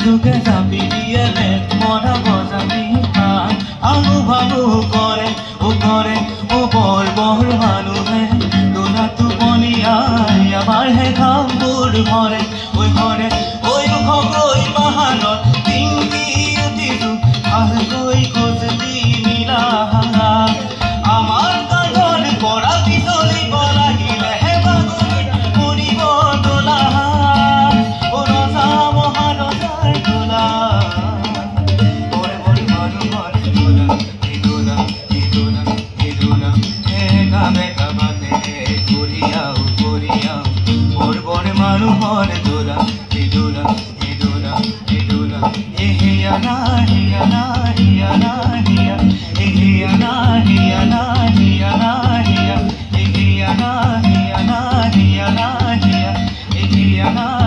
যুগে চাপি দিয়ে মনা বজাবি হাত আলু ভালু কৰে ও বৰ বৰ মানুহে দোলা টোপনি আমাৰহে ঘামবোৰ ভৰে ঐ দুখকৈ বাহানত পিংকি উঠিছো ভালকৈ খোজলি মিলা আমাৰ কান্ধৰ পৰা পিছলিব লাগিলেহে বাগৰি পৰিব দোলা ও ৰজা মহাৰজাৰ দোলা বৰ বৰ মানুহৰ দোলা গামে গামাতে ঘূৰিয়াও বৰ বৰ মানুহৰ দোলা হিয়া না হিয়া না হিয়া না হিয়া হিয়া না হিয়া না হিয়া না হিয়া হিয়া না হিয়া না হিয়া না হিয়া হিয়া না